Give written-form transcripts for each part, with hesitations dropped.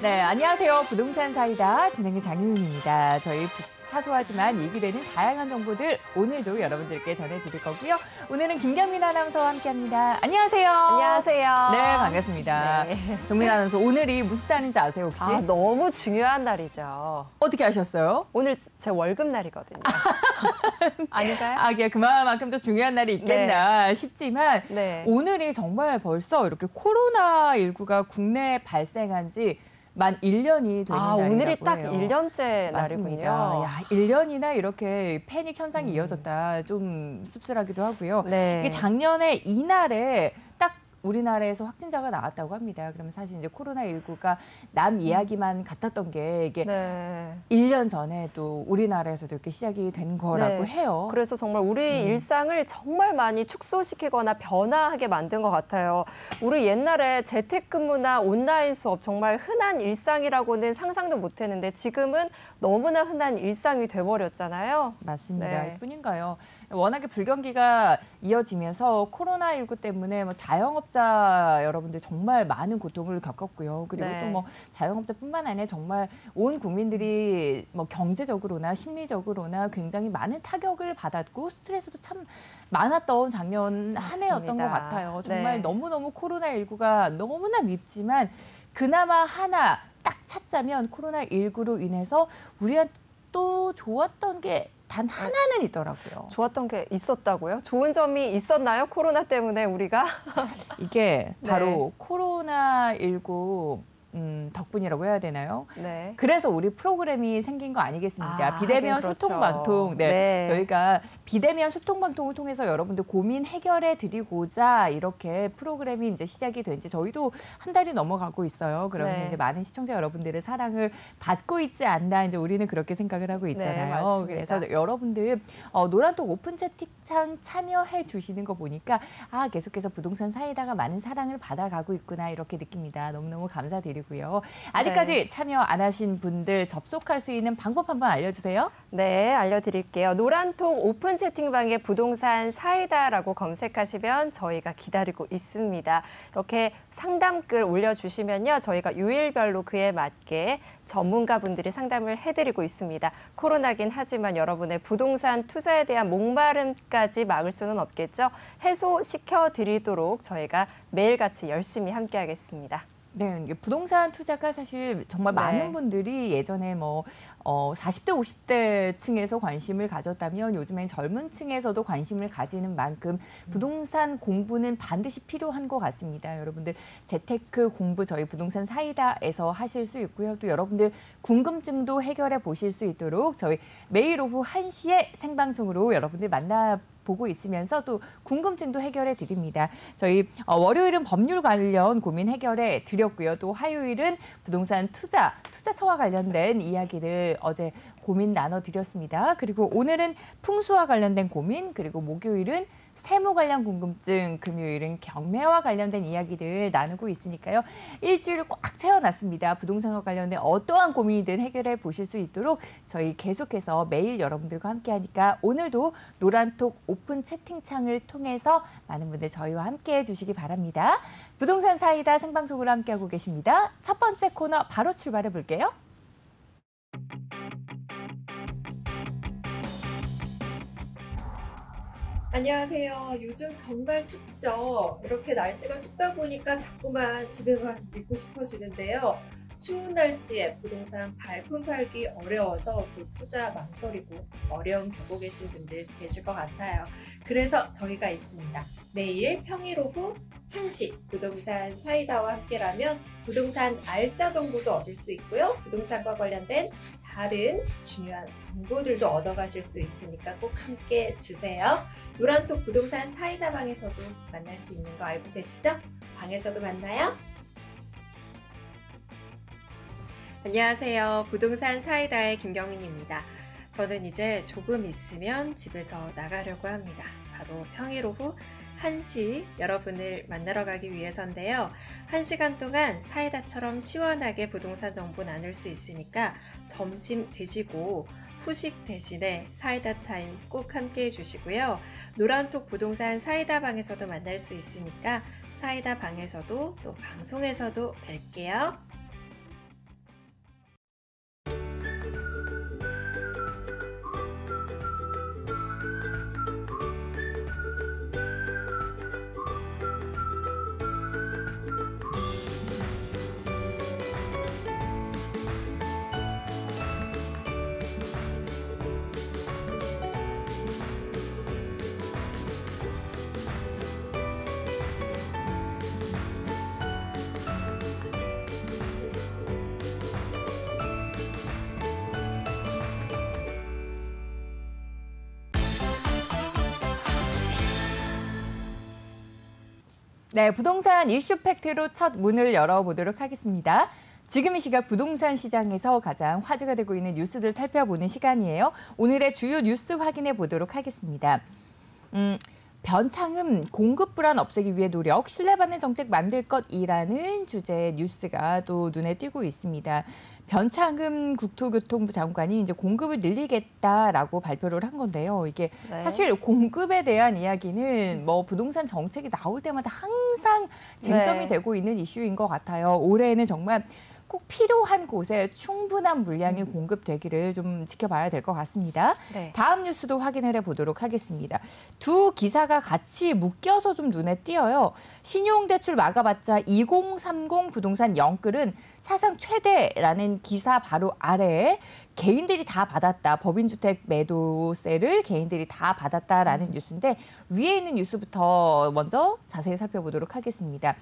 네, 안녕하세요. 부동산 사이다 진행의 장유윤입니다. 저희 사소하지만 얘기되는 다양한 정보들 오늘도 여러분들께 전해드릴 거고요. 오늘은 김경민 아나운서와 함께합니다. 안녕하세요. 안녕하세요. 네, 반갑습니다. 네. 경민 아나운서, 오늘이 무슨 날인지 아세요, 혹시? 너무 중요한 날이죠. 어떻게 아셨어요? 오늘 제 월급 날이거든요. 아닌가요? 예, 그만큼 또 중요한 날이 있겠나 싶지만 네. 오늘이 정말 벌써 이렇게 코로나19가 국내에 발생한 지 만 1년이 되는 날이라고 오늘이 딱 해요. 1년째 맞습니다. 날이군요. 야, 1년이나 이렇게 패닉 현상이 이어졌다. 좀 씁쓸하기도 하고요. 네. 이게 작년에 이날에 딱 우리나라에서 확진자가 나왔다고 합니다. 그러면 사실 이제 코로나19가 남 이야기만 같았던 게 이게 네. 1년 전에도 우리나라에서도 이렇게 시작이 된 거라고 네. 해요. 그래서 정말 우리 일상을 정말 많이 축소시키거나 변화하게 만든 것 같아요. 우리 옛날에 재택근무나 온라인 수업 정말 흔한 일상이라고는 상상도 못했는데 지금은 너무나 흔한 일상이 돼버렸잖아요. 맞습니다. 네. 뿐인가요? 워낙에 불경기가 이어지면서 코로나19 때문에 뭐 자영업자 여러분들 정말 많은 고통을 겪었고요. 그리고 네. 또 뭐 자영업자뿐만 아니라 정말 온 국민들이 뭐 경제적으로나 심리적으로나 굉장히 많은 타격을 받았고 스트레스도 참 많았던 작년 한 해였던 것 같아요. 정말 네. 너무너무 코로나19가 너무나 밉지만 그나마 하나 딱 찾자면 코로나19로 인해서 우리한테 또 좋았던 게 단 하나는 있더라고요. 좋았던 게 있었다고요? 좋은 점이 있었나요? 코로나 때문에 우리가? 이게 바로 네. 코로나19 덕분이라고 해야 되나요? 네. 그래서 우리 프로그램이 생긴 거 아니겠습니까? 비대면 하긴 그렇죠. 소통방통. 네. 저희가 비대면 소통방통을 통해서 여러분들 고민 해결해 드리고자 이렇게 프로그램이 이제 시작이 된 지 저희도 한 달이 넘어가고 있어요. 그러면서 네. 이제 많은 시청자 여러분들의 사랑을 받고 있지 않나 이제 우리는 그렇게 생각을 하고 있잖아요. 맞습니다. 그래서 여러분들 노란톡 오픈 채팅창 참여해 주시는 거 보니까 계속해서 부동산 사이다가 많은 사랑을 받아가고 있구나 이렇게 느낍니다. 너무너무 감사드리고요. 아직까지 참여 안 하신 분들 접속할 수 있는 방법 한번 알려주세요. 네, 알려드릴게요. 노란톡 오픈 채팅방에 부동산 사이다라고 검색하시면 저희가 기다리고 있습니다. 이렇게 상담글 올려주시면요. 저희가 요일별로 그에 맞게 전문가분들이 상담을 해드리고 있습니다. 코로나긴 하지만 여러분의 부동산 투자에 대한 목마름까지 막을 수는 없겠죠. 해소시켜드리도록 저희가 매일같이 열심히 함께하겠습니다. 네, 이게 부동산 투자가 사실 정말 네. 많은 분들이 예전에 40대, 50대 층에서 관심을 가졌다면 요즘엔 젊은 층에서도 관심을 가지는 만큼 부동산 공부는 반드시 필요한 것 같습니다. 여러분들 재테크 공부 저희 부동산 사이다에서 하실 수 있고요. 또 여러분들 궁금증도 해결해 보실 수 있도록 저희 매일 오후 1시에 생방송으로 여러분들 보고 있으면서 또 궁금증도 해결해 드립니다. 저희 월요일은 법률 관련 고민 해결해 드렸고요. 또 화요일은 부동산 투자처와 관련된 이야기들 어제 고민 나눠드렸습니다. 그리고 오늘은 풍수와 관련된 고민, 그리고 목요일은 세무 관련 궁금증, 금요일은 경매와 관련된 이야기들 나누고 있으니까요. 일주일 꽉 채워놨습니다. 부동산과 관련된 어떠한 고민이든 해결해 보실 수 있도록 저희 계속해서 매일 여러분들과 함께하니까 오늘도 노란톡 오픈 채팅창을 통해서 많은 분들 저희와 함께해 주시기 바랍니다. 부동산 사이다 생방송으로 함께하고 계십니다. 첫 번째 코너 바로 출발해 볼게요. 안녕하세요. 요즘 정말 춥죠. 이렇게 날씨가 춥다 보니까 자꾸만 집에만 있고 싶어지는데요. 추운 날씨에 부동산 발품 팔기 어려워서 또 투자 망설이고 어려움 겪고 계신 분들 계실 것 같아요. 그래서 저희가 있습니다. 매일 평일 오후 1시 부동산 사이다와 함께라면 부동산 알짜 정보도 얻을 수 있고요. 부동산과 관련된 다른 중요한 정보들도 얻어가실 수 있으니까 꼭 함께 해주세요. 노란톡 부동산 사이다 방에서도 만날 수 있는 거 알고 계시죠? 방에서도 만나요. 안녕하세요. 부동산 사이다의 김경민입니다. 저는 이제 조금 있으면 집에서 나가려고 합니다. 바로 평일 오후 1시 여러분을 만나러 가기 위해서인데요. 1시간 동안 사이다처럼 시원하게 부동산 정보 나눌 수 있으니까 점심 드시고 후식 대신에 사이다 타임 꼭 함께 해주시고요. 노란톡 부동산 사이다 방에서도 만날 수 있으니까 사이다 방에서도 또 방송에서도 뵐게요. 네, 부동산 이슈 팩트로 첫 문을 열어보도록 하겠습니다. 지금 이 시각 부동산 시장에서 가장 화제가 되고 있는 뉴스들 살펴보는 시간이에요. 오늘의 주요 뉴스 확인해 보도록 하겠습니다. 변창흠 공급 불안 없애기 위해 노력, 신뢰받는 정책 만들 것이라는 주제의 뉴스가 또 눈에 띄고 있습니다. 변창흠 국토교통부 장관이 이제 공급을 늘리겠다라고 발표를 한 건데요. 이게 사실 공급에 대한 이야기는 뭐 부동산 정책이 나올 때마다 항상 쟁점이 되고 있는 이슈인 것 같아요. 올해에는 정말 꼭 필요한 곳에 충분한 물량이 공급되기를 좀 지켜봐야 될 것 같습니다. 네. 다음 뉴스도 확인을 해보도록 하겠습니다. 두 기사가 같이 묶여서 좀 눈에 띄어요. 신용대출 막아봤자 2030 부동산 영끌은 사상 최대라는 기사 바로 아래에 개인들이 다 받았다. 법인주택 매도세를 개인들이 다 받았다라는 뉴스인데 위에 있는 뉴스부터 먼저 자세히 살펴보도록 하겠습니다.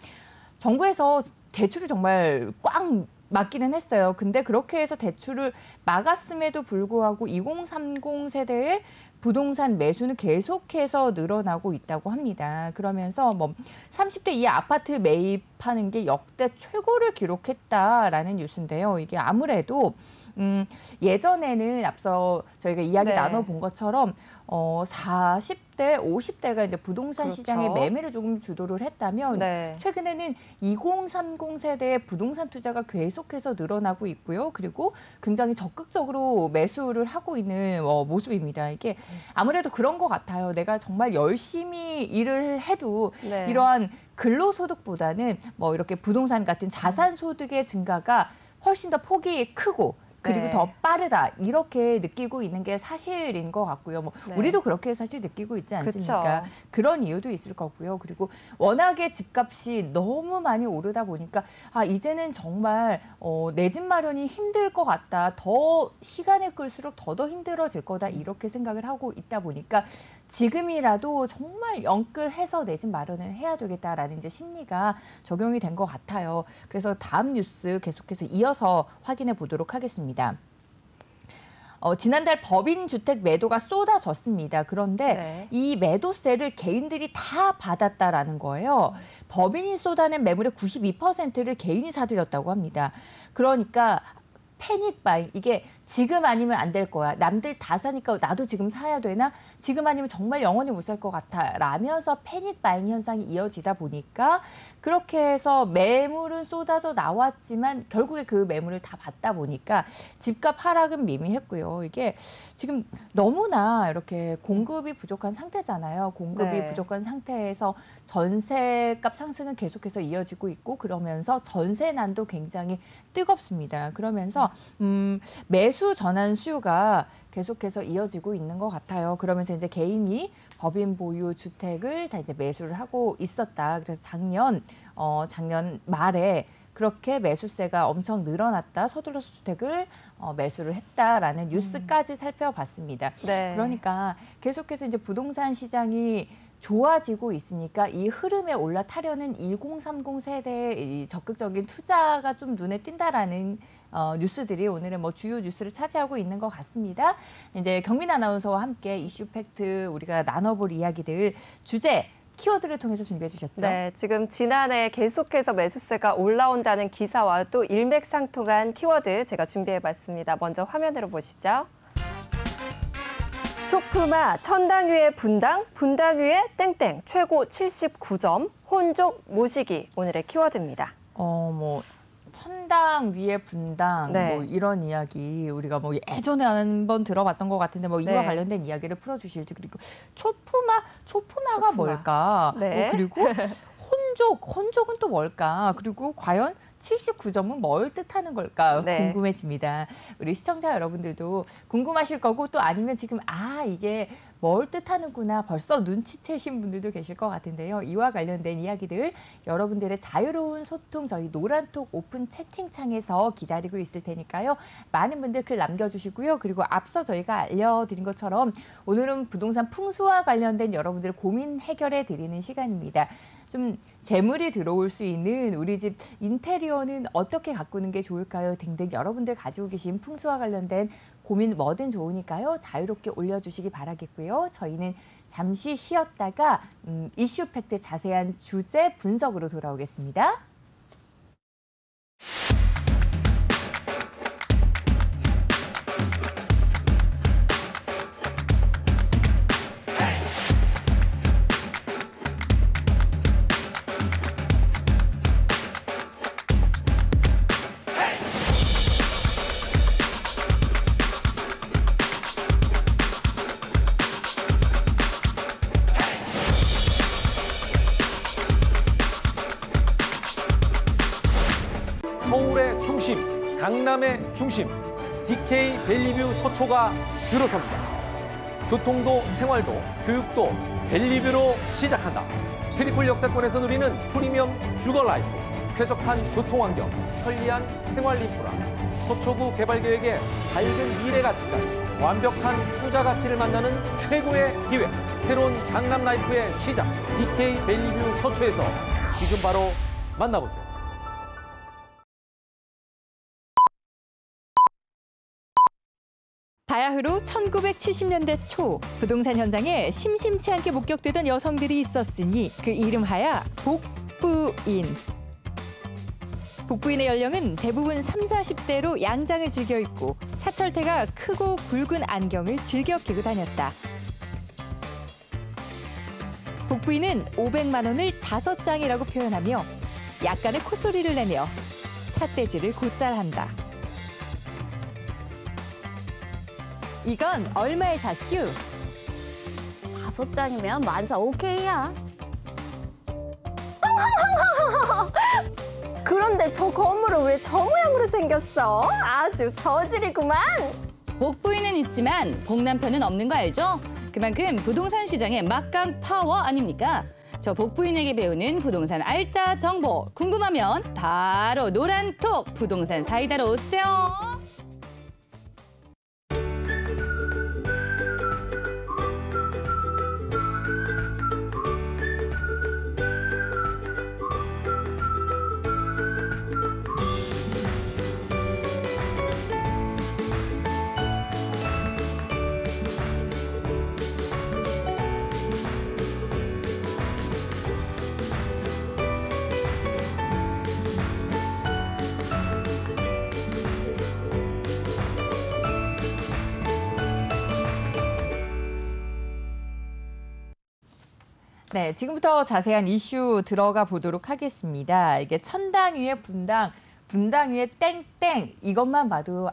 정부에서 대출을 정말 꽉 막기는 했어요. 근데 그렇게 해서 대출을 막았음에도 불구하고 2030 세대의 부동산 매수는 계속해서 늘어나고 있다고 합니다. 그러면서 뭐 30대 이하 아파트 매입하는 게 역대 최고를 기록했다라는 뉴스인데요. 이게 아무래도 예전에는 앞서 저희가 이야기 나눠본 것처럼 40대, 50대가 이제 부동산 시장의 매매를 조금 주도를 했다면 최근에는 2030 세대의 부동산 투자가 계속해서 늘어나고 있고요. 그리고 굉장히 적극적으로 매수를 하고 있는 모습입니다. 이게 아무래도 그런 것 같아요. 내가 정말 열심히 일을 해도 이러한 근로소득보다는 뭐 이렇게 부동산 같은 자산소득의 증가가 훨씬 더 폭이 크고 그리고 더 빠르다 이렇게 느끼고 있는 게 사실인 것 같고요. 뭐 우리도 그렇게 사실 느끼고 있지 않습니까? 그쵸. 그런 이유도 있을 거고요. 그리고 워낙에 집값이 너무 많이 오르다 보니까 이제는 정말 내 집 마련이 힘들 것 같다. 더 시간을 끌수록 더 힘들어질 거다 이렇게 생각을 하고 있다 보니까 지금이라도 정말 영끌해서 내 집 마련을 해야 되겠다라는 이제 심리가 적용이 된 것 같아요. 그래서 다음 뉴스 계속해서 이어서 확인해 보도록 하겠습니다. 지난달 법인주택 매도가 쏟아졌습니다. 그런데 이 매도세를 개인들이 다 받았다라는 거예요. 법인이 쏟아낸 매물의 92%를 개인이 사들였다고 합니다. 그러니까 패닉 바잉, 이게 지금 아니면 안 될 거야. 남들 다 사니까 나도 지금 사야 되나? 지금 아니면 정말 영원히 못 살 것 같아. 라면서 패닉 바잉 현상이 이어지다 보니까 그렇게 해서 매물은 쏟아져 나왔지만 결국에 그 매물을 다 받다 보니까 집값 하락은 미미했고요. 이게 지금 너무나 이렇게 공급이 부족한 상태잖아요. 공급이 부족한 상태에서 전세값 상승은 계속해서 이어지고 있고 그러면서 전세난도 굉장히 뜨겁습니다. 그러면서 매수 전환 수요가 계속해서 이어지고 있는 것 같아요. 그러면서 이제 개인이 법인 보유 주택을 다 이제 매수를 하고 있었다. 그래서 작년 말에 그렇게 매수세가 엄청 늘어났다. 서둘러서 주택을 매수를 했다라는 뉴스까지 살펴봤습니다. 그러니까 계속해서 이제 부동산 시장이 좋아지고 있으니까 이 흐름에 올라타려는 2030 세대의 적극적인 투자가 좀 눈에 띈다라는 뉴스들이 오늘은 뭐 주요 뉴스를 차지하고 있는 것 같습니다. 이제 경민 아나운서와 함께 이슈 팩트 우리가 나눠볼 이야기들 주제 키워드를 통해서 준비해 주셨죠? 네, 지금 지난해 계속해서 매수세가 올라온다는 기사와 또 일맥상통한 키워드 제가 준비해봤습니다. 먼저 화면으로 보시죠. 촉푸마 천당 위에 분당, 분당 위에 땡땡 최고 79점 혼족 모시기 오늘의 키워드입니다. 천당 위에 분당 뭐 이런 이야기 우리가 뭐 예전에 한번 들어봤던 것 같은데 뭐 이와 관련된 이야기를 풀어주실지 그리고 초푸마가 뭘까? 그리고 혼족은 또 뭘까? 그리고 과연 79점은 뭘 뜻하는 걸까 궁금해집니다. 우리 시청자 여러분들도 궁금하실 거고 또 아니면 지금 이게 뭘 뜻하는구나 벌써 눈치채신 분들도 계실 것 같은데요. 이와 관련된 이야기들 여러분들의 자유로운 소통 저희 노란톡 오픈 채팅창에서 기다리고 있을 테니까요. 많은 분들 글 남겨주시고요. 그리고 앞서 저희가 알려드린 것처럼 오늘은 부동산 풍수와 관련된 여러분들의 고민 해결해 드리는 시간입니다. 좀 재물이 들어올 수 있는 우리 집 인테리어는 어떻게 가꾸는 게 좋을까요? 등등 여러분들 가지고 계신 풍수와 관련된 고민 뭐든 좋으니까요. 자유롭게 올려주시기 바라겠고요. 저희는 잠시 쉬었다가 이슈 팩트 자세한 주제 분석으로 돌아오겠습니다. 서울의 중심, 강남의 중심, DK 벨리뷰 서초가 들어섭니다. 교통도 생활도 교육도 벨리뷰로 시작한다. 트리플 역세권에서 누리는 프리미엄 주거라이프, 쾌적한 교통환경, 편리한 생활 인프라, 서초구 개발계획의 밝은 미래 가치까지 완벽한 투자 가치를 만나는 최고의 기회. 새로운 강남 라이프의 시작, DK 벨리뷰 서초에서 지금 바로 만나보세요. 바야흐로 1970년대 초 부동산 현장에 심심치 않게 목격되던 여성들이 있었으니 그 이름하야 복부인. 복부인의 연령은 대부분 30, 40대로 양장을 즐겨 입고 사철태가 크고 굵은 안경을 즐겨 끼고 다녔다. 복부인은 500만 원을 5장이라고 표현하며 약간의 콧소리를 내며 삿대질을 곧잘 한다. 이건 얼마에 샀슈? 5장이면 만사 오케이야. 그런데 저 건물은 왜 저 모양으로 생겼어? 아주 저질이구만. 복부인은 있지만 복남편은 없는 거 알죠? 그만큼 부동산 시장의 막강 파워 아닙니까? 저 복부인에게 배우는 부동산 알짜 정보 궁금하면 바로 노란톡 부동산 사이다로 오세요. 네, 지금부터 자세한 이슈 들어가 보도록 하겠습니다. 이게 천당 위에 분당, 분당 위에 땡땡 이것만 봐도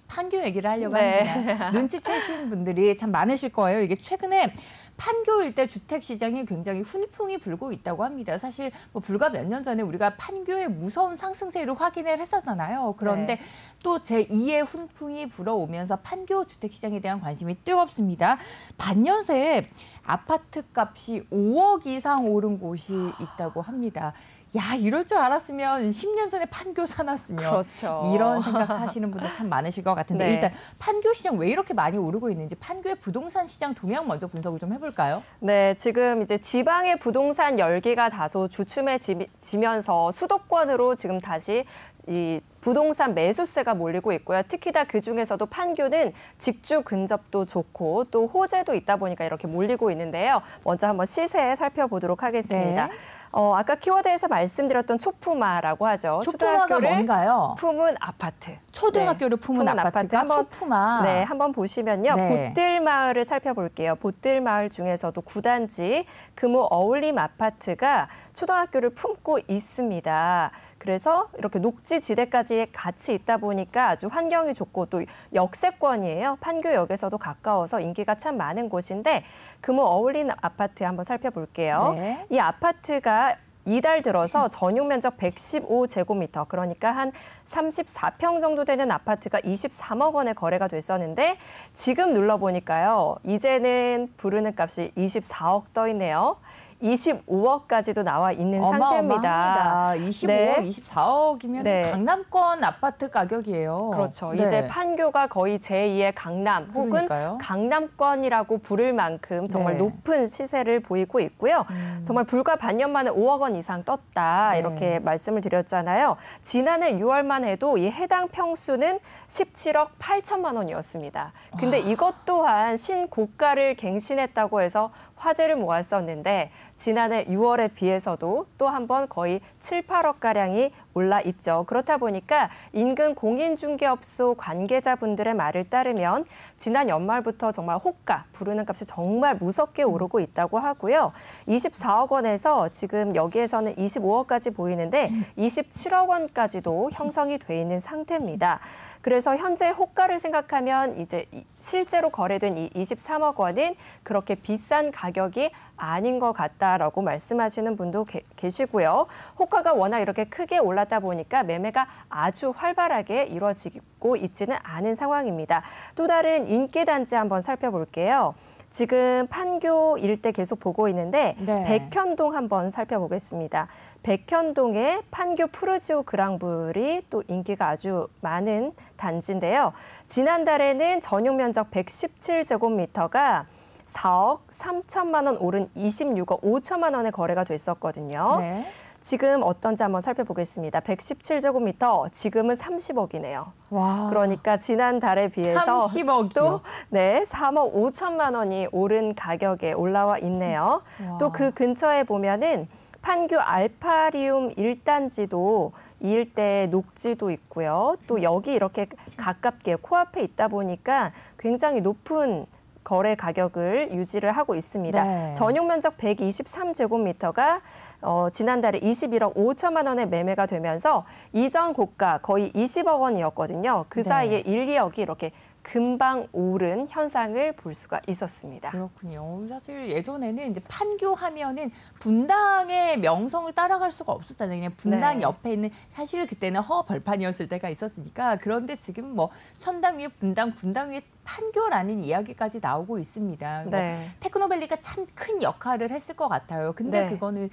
판교 얘기를 하려고 합니다. 눈치채신 분들이 참 많으실 거예요. 이게 최근에 판교 일대 주택 시장이 굉장히 훈풍이 불고 있다고 합니다. 사실 뭐 불과 몇 년 전에 우리가 판교의 무서운 상승세를 확인을 했었잖아요. 그런데 또 제2의 훈풍이 불어오면서 판교 주택 시장에 대한 관심이 뜨겁습니다. 반년 새에 아파트 값이 5억 이상 오른 곳이 있다고 합니다. 야, 이럴 줄 알았으면 10년 전에 판교 사놨으면 그렇죠. 이런 생각하시는 분들 참 많으실 것 같은데 일단 판교 시장 왜 이렇게 많이 오르고 있는지 판교의 부동산 시장 동향 먼저 분석을 좀 해볼까요? 네, 지금 이제 지방의 부동산 열기가 다소 주춤해지면서 수도권으로 지금 다시 이 부동산 매수세가 몰리고 있고요. 특히나 그중에서도 판교는 직주 근접도 좋고 또 호재도 있다 보니까 이렇게 몰리고 있는데요. 먼저 한번 시세 살펴보도록 하겠습니다. 아까 키워드에서 말씀드렸던 초품화라고 하죠. 초품화가 뭔가요? 품은 아파트. 초등학교를 품은 아파트가 한번, 초품화. 네, 한번 보시면요. 보뜰마을을 살펴볼게요. 보뜰마을 중에서도 9단지 금호 어울림 아파트가 초등학교를 품고 있습니다. 그래서 이렇게 녹지지대까지 같이 있다 보니까 아주 환경이 좋고 또 역세권이에요. 판교역에서도 가까워서 인기가 참 많은 곳인데 금호 어울림 아파트 한번 살펴볼게요. 네. 이 아파트가 이달 들어서 전용 면적 115제곱미터, 그러니까 한 34평 정도 되는 아파트가 23억 원에 거래가 됐었는데 지금 눌러보니까요. 이제는 부르는 값이 24억 떠 있네요. 25억까지도 나와 있는 상태입니다. 어마어마합니다. 25억, 네. 24억이면 네. 강남권 아파트 가격이에요. 그렇죠. 네. 이제 판교가 거의 제2의 강남 혹은 그러니까요. 강남권이라고 부를 만큼 정말 네. 높은 시세를 보이고 있고요. 정말 불과 반년 만에 5억 원 이상 떴다 네. 이렇게 말씀을 드렸잖아요. 지난해 6월만 해도 이 해당 평수는 17억 8천만 원이었습니다. 근데 이것 또한 신고가를 갱신했다고 해서 화제를 모았었는데 지난해 6월에 비해서도 또 한 번 거의 7, 8억가량이 올라 있죠. 그렇다 보니까 인근 공인중개업소 관계자분들의 말을 따르면 지난 연말부터 정말 호가, 부르는 값이 정말 무섭게 오르고 있다고 하고요. 24억 원에서 지금 여기에서는 25억까지 보이는데 27억 원까지도 형성이 돼 있는 상태입니다. 그래서 현재 호가를 생각하면 이제 실제로 거래된 이 23억 원은 그렇게 비싼 가격이 아닌 것 같다라고 말씀하시는 분도 계시고요. 호가가 워낙 이렇게 크게 올랐다 보니까 매매가 아주 활발하게 이루어지고 있지는 않은 상황입니다. 또 다른 인기단지 한번 살펴볼게요. 지금 판교 일대 계속 보고 있는데 네. 백현동 한번 살펴보겠습니다. 백현동의 판교 푸르지오 그랑블이 또 인기가 아주 많은 단지인데요. 지난달에는 전용 면적 117제곱미터가 4억 3천만 원 오른 26억 5천만 원에 거래가 됐었거든요. 네. 지금 어떤지 한번 살펴보겠습니다. 117제곱미터 지금은 30억이네요. 와. 그러니까 지난달에 비해서 30억이요. 또 네, 3억 5천만 원이 오른 가격에 올라와 있네요. 와. 또 그 근처에 보면은 판교 알파리움 1단지도 이 일대에 녹지도 있고요. 또 여기 이렇게 가깝게 코앞에 있다 보니까 굉장히 높은 거래 가격을 유지를 하고 있습니다. 네. 전용 면적 123제곱미터가 지난달에 21억 5천만 원에 매매가 되면서 이전 고가 거의 20억 원이었거든요. 그 네. 사이에 1, 2억이 이렇게 금방 오른 현상을 볼 수가 있었습니다. 그렇군요. 사실 예전에는 이제 판교하면은 분당의 명성을 따라갈 수가 없었잖아요. 그냥 분당 네. 옆에 있는 사실 그때는 허벌판이었을 때가 있었으니까 그런데 지금 뭐 천당 위에 분당, 분당 위에 판교라는 이야기까지 나오고 있습니다. 네. 테크노밸리가 참 큰 역할을 했을 것 같아요. 근데 네. 그거는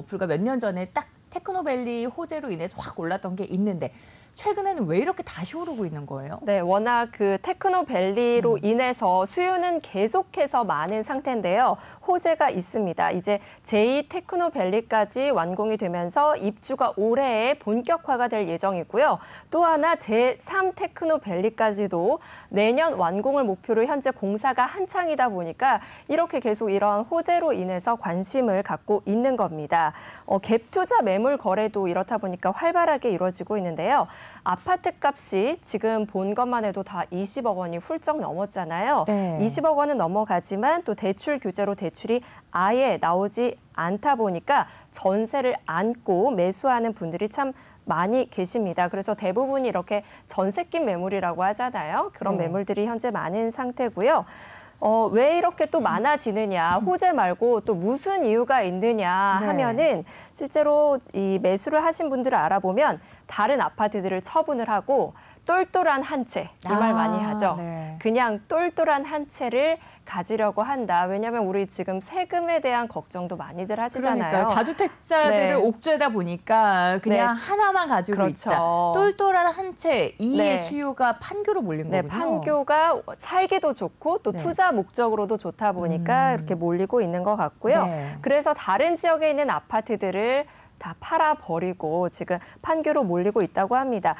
불과 몇 년 전에 딱 테크노밸리 호재로 인해서 확 올랐던 게 있는데 최근에는 왜 이렇게 다시 오르고 있는 거예요? 네, 워낙 그 테크노밸리로 인해서 수요는 계속해서 많은 상태인데요. 호재가 있습니다. 이제 제2 테크노밸리까지 완공이 되면서 입주가 올해에 본격화가 될 예정이고요. 또 하나 제3 테크노밸리까지도 내년 완공을 목표로 현재 공사가 한창이다 보니까 이렇게 계속 이런 호재로 인해서 관심을 갖고 있는 겁니다. 갭 투자 매물 거래도 이렇다 보니까 활발하게 이루어지고 있는데요. 아파트 값이 지금 본 것만 해도 다 20억 원이 훌쩍 넘었잖아요. 네. 20억 원은 넘어가지만 또 대출 규제로 대출이 아예 나오지 않다 보니까 전세를 안고 매수하는 분들이 참 많이 계십니다. 그래서 대부분이 이렇게 전세 낀 매물이라고 하잖아요. 그런 네. 매물들이 현재 많은 상태고요. 왜 이렇게 또 많아지느냐, 호재 말고 또 무슨 이유가 있느냐 네. 하면은 실제로 이 매수를 하신 분들을 알아보면 다른 아파트들을 처분을 하고 똘똘한 한 채, 이 말 많이 하죠. 네. 그냥 똘똘한 한 채를 가지려고 한다. 왜냐하면 우리 지금 세금에 대한 걱정도 많이들 하시잖아요. 그러니까요. 다주택자들을 네. 옥죄다 보니까 그냥 네. 하나만 가지고 그렇죠. 있자. 똘똘한 한 채, 이의 네. 수요가 판교로 몰린 네, 거군요. 판교가 살기도 좋고 또 네. 투자 목적으로도 좋다 보니까 이렇게 몰리고 있는 것 같고요. 네. 그래서 다른 지역에 있는 아파트들을 다 팔아버리고 지금 판교로 몰리고 있다고 합니다.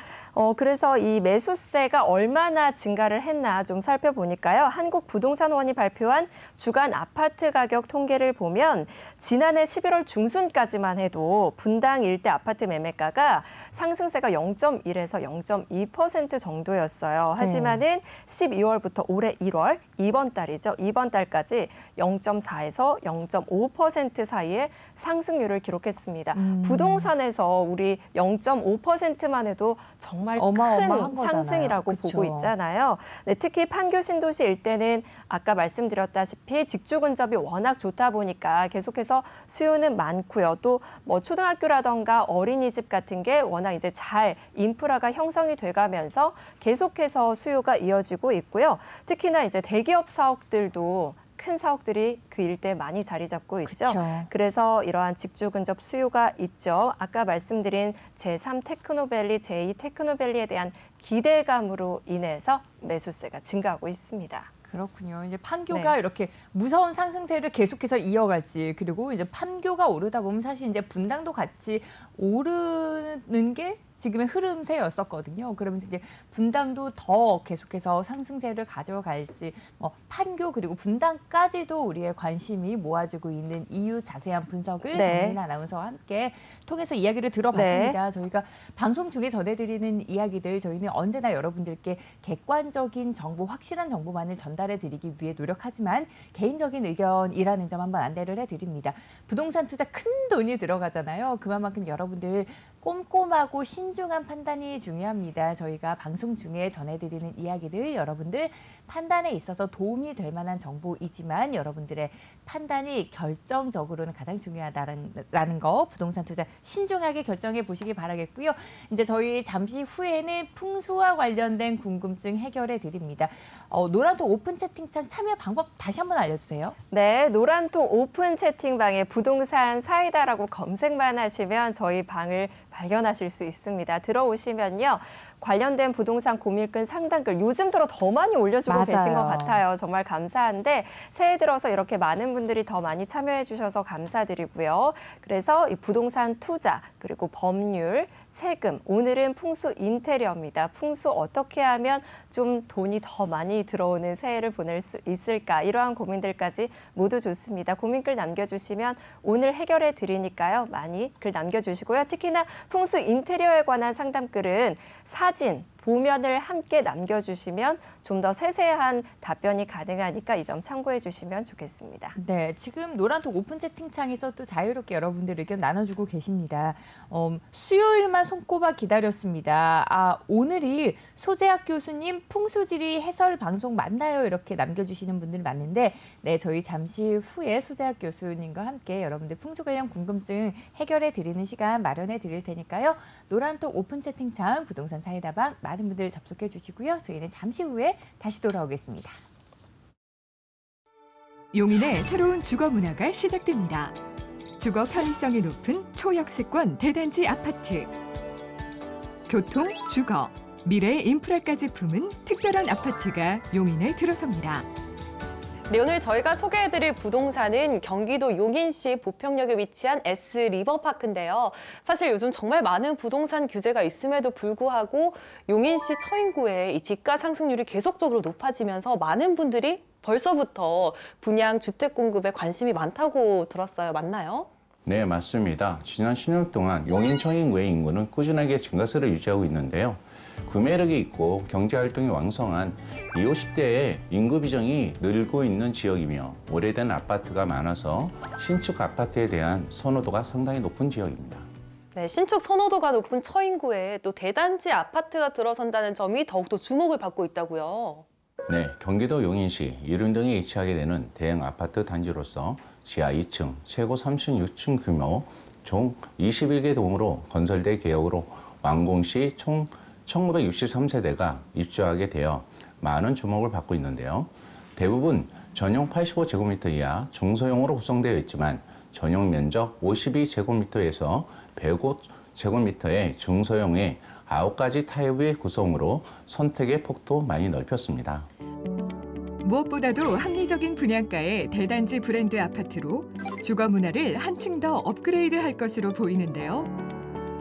그래서 이 매수세가 얼마나 증가를 했나 좀 살펴보니까요. 한국부동산원이 발표한 주간 아파트 가격 통계를 보면 지난해 11월 중순까지만 해도 분당 일대 아파트 매매가가 상승세가 0.1에서 0.2% 정도였어요. 하지만은 12월부터 올해 1월, 이번 달이죠. 이번 달까지 0.4에서 0.5% 사이에 상승률을 기록했습니다. 부동산에서 우리 0.5%만 해도 정말 어마어마한 큰 거잖아요. 상승이라고 그쵸. 보고 있잖아요. 네, 특히 판교 신도시 일대는 아까 말씀드렸다시피 직주 근접이 워낙 좋다 보니까 계속해서 수요는 많고요. 또 뭐 초등학교라던가 어린이집 같은 게 워낙 이제 잘 인프라가 형성이 돼가면서 계속해서 수요가 이어지고 있고요. 특히나 이제 대기업 사옥들도 큰 사옥들이 그 일대에 많이 자리 잡고 있죠. 그쵸. 그래서 이러한 직주 근접 수요가 있죠. 아까 말씀드린 제3 테크노밸리, 제2 테크노밸리에 대한 기대감으로 인해서 매수세가 증가하고 있습니다. 그렇군요. 이제 판교가 이렇게 무서운 상승세를 계속해서 이어갈지, 그리고 이제 판교가 오르다 보면 사실 이제 분당도 같이 오르는 게 지금의 흐름세였었거든요. 그러면서 이제 분당도 더 계속해서 상승세를 가져갈지, 판교 그리고 분당까지도 우리의 관심이 모아지고 있는 이유 자세한 분석을 정민 아나운서와 함께 통해서 이야기를 들어봤습니다. 저희가 방송 중에 전해드리는 이야기들, 저희는 언제나 여러분들께 객관적인 정보, 확실한 정보만을 전달해드리기 위해 노력하지만 개인적인 의견이라는 점 한번 안내를 해드립니다. 부동산 투자 큰 돈이 들어가잖아요. 그만큼 여러분들 꼼꼼하고 신중한 판단이 중요합니다. 저희가 방송 중에 전해드리는 이야기들 여러분들 판단에 있어서 도움이 될 만한 정보이지만 여러분들의 판단이 결정적으로는 가장 중요하다는 거, 부동산 투자 신중하게 결정해 보시기 바라겠고요. 이제 저희 잠시 후에는 풍수와 관련된 궁금증 해결해 드립니다. 노란톡 오픈 채팅창 참여 방법 다시 한번 알려주세요. 네, 노란톡 오픈 채팅방에 부동산 사이다라고 검색만 하시면 저희 방을 발견하실 수 있습니다. 들어오시면요. 관련된 부동산 고밀근 상담글 요즘 들어 더 많이 올려주고 계신 것 같아요. 정말 감사한데 새해 들어서 이렇게 많은 분들이 더 많이 참여해 주셔서 감사드리고요. 그래서 이 부동산 투자 그리고 법률, 세금, 오늘은 풍수 인테리어입니다. 풍수 어떻게 하면 좀 돈이 더 많이 들어오는 새해를 보낼 수 있을까? 이러한 고민들까지 모두 좋습니다. 고민글 남겨주시면 오늘 해결해 드리니까요. 많이 글 남겨주시고요. 특히나 풍수 인테리어에 관한 상담글은 사진, 보면을 함께 남겨주시면 좀 더 세세한 답변이 가능하니까 이 점 참고해 주시면 좋겠습니다. 네, 지금 노란톡 오픈 채팅창에서 또 자유롭게 여러분들 의견 나눠주고 계십니다. 수요일만 손꼽아 기다렸습니다. 오늘이 소재학 교수님 풍수지리 해설 방송 맞나요? 이렇게 남겨주시는 분들 많은데 네, 저희 잠시 후에 소재학 교수님과 함께 여러분들 풍수 관련 궁금증 해결해 드리는 시간 마련해 드릴 테니까요. 노란톡 오픈 채팅창 부동산 사이다방 많은 분들 접속해 주시고요. 저희는 잠시 후에 다시 돌아오겠습니다. 용인의 새로운 주거 문화가 시작됩니다. 주거 편의성이 높은 초역세권 대단지 아파트. 교통, 주거, 미래의 인프라까지 품은 특별한 아파트가 용인에 들어섭니다. 네, 오늘 저희가 소개해드릴 부동산은 경기도 용인시 보평역에 위치한 S리버파크인데요. 사실 요즘 정말 많은 부동산 규제가 있음에도 불구하고 용인시 처인구의 이 집가 상승률이 계속적으로 높아지면서 많은 분들이 벌써부터 분양 주택 공급에 관심이 많다고 들었어요. 맞나요? 네, 맞습니다. 지난 10년 동안 용인 처인구의 인구는 꾸준하게 증가세를 유지하고 있는데요. 구매력이 있고 경제활동이 왕성한 20, 50대의 인구 비중이 늘고 있는 지역이며 오래된 아파트가 많아서 신축 아파트에 대한 선호도가 상당히 높은 지역입니다. 네, 신축 선호도가 높은 처인구에 또 대단지 아파트가 들어선다는 점이 더욱더 주목을 받고 있다고요. 네, 경기도 용인시 이륜동에 위치하게 되는 대형 아파트 단지로서 지하 2층, 최고 36층 규모 총 21개 동으로 건설될 계획으로 완공 시 총 1963세대가 입주하게 되어 많은 주목을 받고 있는데요. 대부분 전용 85제곱미터 이하 중소형으로 구성되어 있지만 전용 면적 52제곱미터에서 105제곱미터의 중소형의 9가지 타입의 구성으로 선택의 폭도 많이 넓혔습니다. 무엇보다도 합리적인 분양가의 대단지 브랜드 아파트로 주거 문화를 한층 더 업그레이드할 것으로 보이는데요.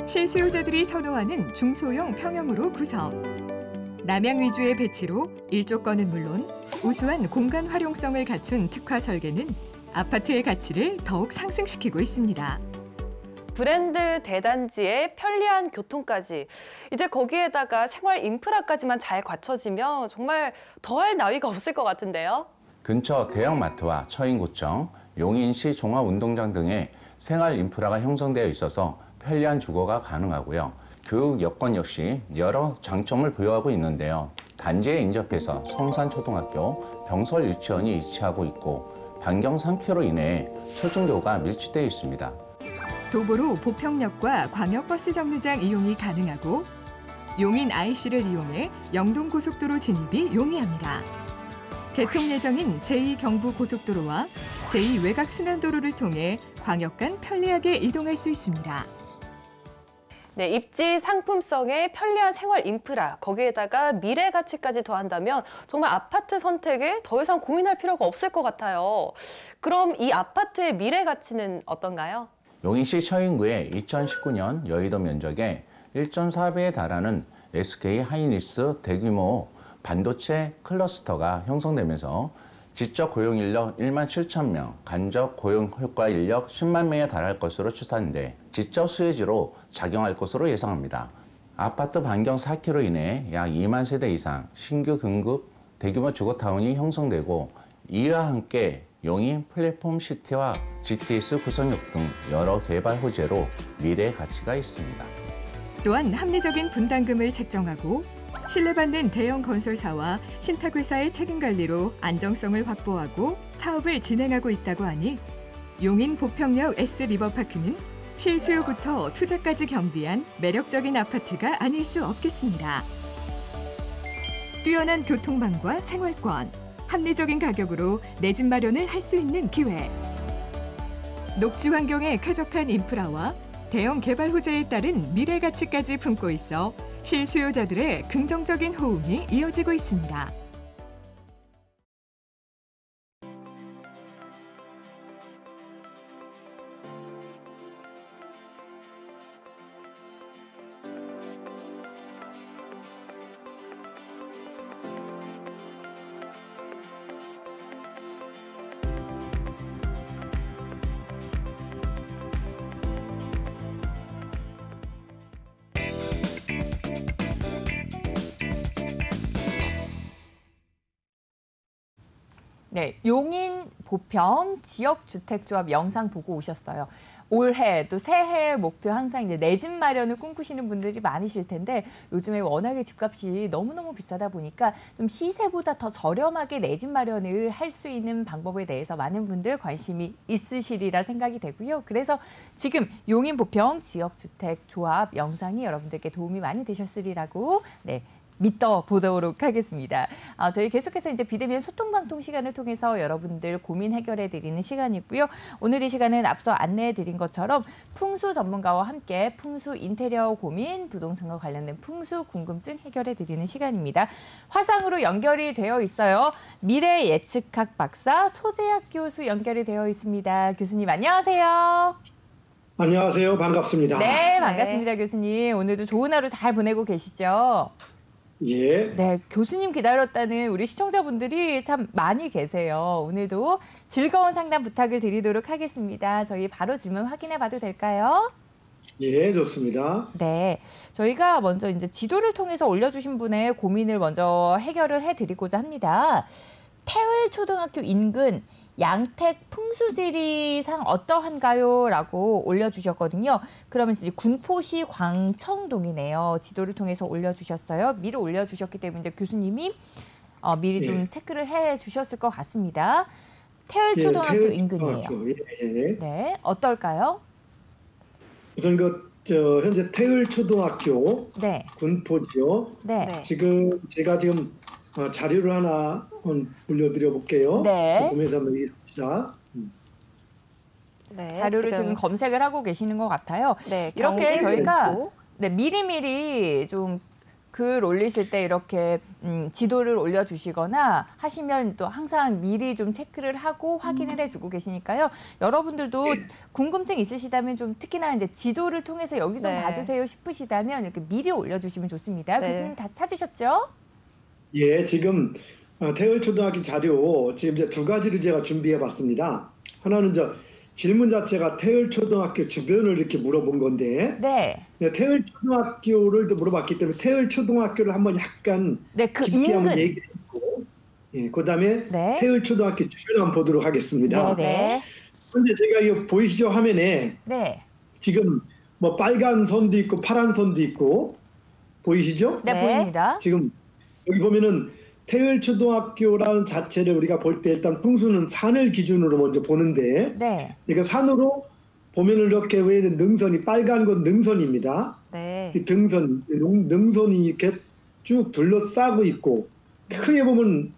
실수요자들이 선호하는 중소형 평형으로 구성. 남향 위주의 배치로 일조권은 물론 우수한 공간 활용성을 갖춘 특화 설계는 아파트의 가치를 더욱 상승시키고 있습니다. 브랜드 대단지에 편리한 교통까지, 이제 거기에다가 생활 인프라까지만 잘 갖춰지면 정말 더할 나위가 없을 것 같은데요. 근처 대형마트와 처인구청, 용인시 종합운동장 등의 생활 인프라가 형성되어 있어서 편리한 주거가 가능하고요. 교육 여건 역시 여러 장점을 부여하고 있는데요. 단지에 인접해서 성산초등학교, 병설 유치원이 위치하고 있고 반경 3km 이내에 초중교가 밀집되어 있습니다. 도보로 보평역과 광역버스 정류장 이용이 가능하고 용인 IC를 이용해 영동고속도로 진입이 용이합니다. 개통 예정인 제2경부고속도로와 제2외곽순환도로를 통해 광역 간 편리하게 이동할 수 있습니다. 네, 입지 상품성에 편리한 생활 인프라, 거기에다가 미래 가치까지 더한다면 정말 아파트 선택에 더 이상 고민할 필요가 없을 것 같아요. 그럼 이 아파트의 미래 가치는 어떤가요? 용인시 처인구의 2019년 여의도 면적의 1.4배에 달하는 SK 하이닉스 대규모 반도체 클러스터가 형성되면서 지적 고용 인력 1만 7천 명, 간접 고용 효과 인력 10만 명에 달할 것으로 추산돼 지적 수혜지로 작용할 것으로 예상합니다. 아파트 반경 4km 이내에 약 2만 세대 이상 신규 등급 대규모 주거타운이 형성되고 이와 함께 용인 플랫폼 시티와 GTS 구성역 등 여러 개발 호재로 미래 가치가 있습니다. 또한 합리적인 분담금을 책정하고 신뢰받는 대형 건설사와 신탁회사의 책임관리로 안정성을 확보하고 사업을 진행하고 있다고 하니 용인 보평역 S리버파크는 실수요부터 투자까지 겸비한 매력적인 아파트가 아닐 수 없겠습니다. 뛰어난 교통망과 생활권, 합리적인 가격으로 내 집 마련을 할 수 있는 기회. 녹지 환경에 쾌적한 인프라와 대형 개발 호재에 따른 미래 가치까지 품고 있어 실수요자들의 긍정적인 호응이 이어지고 있습니다. 네, 용인 보평 지역주택조합 영상 보고 오셨어요. 올해 또 새해 목표 항상 이제 내 집 마련을 꿈꾸시는 분들이 많으실 텐데 요즘에 워낙에 집값이 너무너무 비싸다 보니까 좀 시세보다 더 저렴하게 내 집 마련을 할 수 있는 방법에 대해서 많은 분들 관심이 있으시리라 생각이 되고요. 그래서 지금 용인 보평 지역주택조합 영상이 여러분들께 도움이 많이 되셨으리라고 믿어 보도록 하겠습니다. 저희 계속해서 이제 비대면 소통방통 시간을 통해서 여러분들 고민 해결해 드리는 시간이고요. 오늘 이 시간은 앞서 안내해 드린 것처럼 풍수 전문가와 함께 풍수 인테리어 고민, 부동산과 관련된 풍수 궁금증 해결해 드리는 시간입니다. 화상으로 연결이 되어 있어요. 미래 예측학 박사 소재학 교수 연결이 되어 있습니다. 교수님 안녕하세요. 안녕하세요. 반갑습니다. 네, 반갑습니다. 교수님. 오늘도 좋은 하루 잘 보내고 계시죠? 예. 네, 교수님 기다렸다는 우리 시청자분들이 참 많이 계세요. 오늘도 즐거운 상담 부탁을 드리도록 하겠습니다. 저희 바로 질문 확인해 봐도 될까요? 예, 좋습니다. 네, 저희가 먼저 이제 지도를 통해서 올려주신 분의 고민을 먼저 해결을 해드리고자 합니다. 태을초등학교 인근 양택 풍수지리상 어떠한가요? 라고 올려주셨거든요. 그러면서 이제 군포시 광청동이네요. 지도를 통해서 올려주셨어요. 미리 올려주셨기 때문에 이제 교수님이 미리 좀 체크를 해주셨을 것 같습니다. 태을초등학교 인근이에요. 예. 네, 어떨까요? 우선 현재 태을초등학교 군포지요. 네. 제가 지금 자료를 하나 올려드려 볼게요. 네. 보면서 한번 얘기합시다. 네, 자료를 지금 검색을 하고 계시는 것 같아요. 네, 이렇게 저희가 미리미리 좀 글 올리실 때 이렇게 지도를 올려주시거나 하시면 또 항상 미리 좀 체크를 하고 확인을 해주고 계시니까요. 여러분들도 궁금증 있으시다면 좀 특히나 이제 지도를 통해서 여기 좀 봐주세요 싶으시다면 이렇게 미리 올려주시면 좋습니다. 교수님 다 찾으셨죠? 예, 지금 태을초등학교 자료 지금 이제 두 가지를 제가 준비해봤습니다. 하나는 질문 자체가 태을초등학교 주변을 이렇게 물어본 건데, 태을초등학교를 물어봤기 때문에 태을초등학교를 한번 약간 깊게 한번 얘기했고, 그다음에 태을초등학교 주변을 한번 보도록 하겠습니다. 그런데 제가 이거 보이시죠 화면에? 지금 뭐 빨간 선도 있고 파란 선도 있고 보이시죠? 네, 보입니다. 지금 여기 보면은 태을초등학교라는 자체를 우리가 볼 때 일단 풍수는 산을 기준으로 먼저 보는데, 그러니까 산으로 보면은 이렇게 왜 능선이 빨간 건 능선입니다. 이 등선, 능선이 이렇게 쭉 둘러싸고 있고, 크게 보면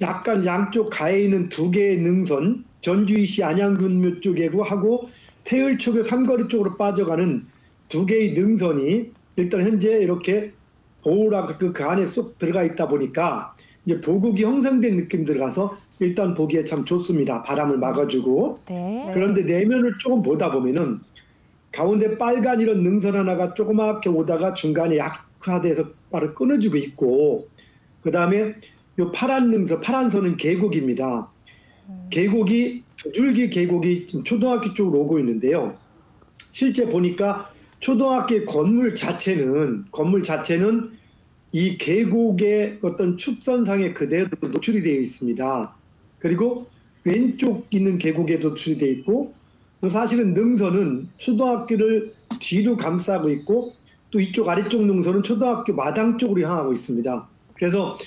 약간 양쪽 가에 있는 두 개의 능선, 전주이시 안양군묘 쪽이고 하고 태을초교 삼거리 쪽으로 빠져가는 두 개의 능선이 일단 현재 이렇게 보호라 그 안에 쏙 들어가 있다 보니까 이제 보국이 형성된 느낌 들어가서 일단 보기에 참 좋습니다. 바람을 막아주고. 네. 그런데 내면을 조금 보다 보면은 가운데 빨간 이런 능선 하나가 조그맣게 오다가 중간에 약화돼서 바로 끊어지고 있고, 그 다음에 요 파란 능선, 파란 선은 계곡입니다. 계곡이 두 줄기 계곡이 지금 초등학교 쪽으로 오고 있는데요. 실제 보니까 초등학교의 건물 자체는 이 계곡의 어떤 축선상에 그대로 노출이 되어 있습니다. 그리고 왼쪽 있는 계곡에도 노출이 되어 있고, 사실은 능선은 초등학교를 뒤로 감싸고 있고 또 이쪽 아래쪽 능선은 초등학교 마당 쪽으로 향하고 있습니다. 그래서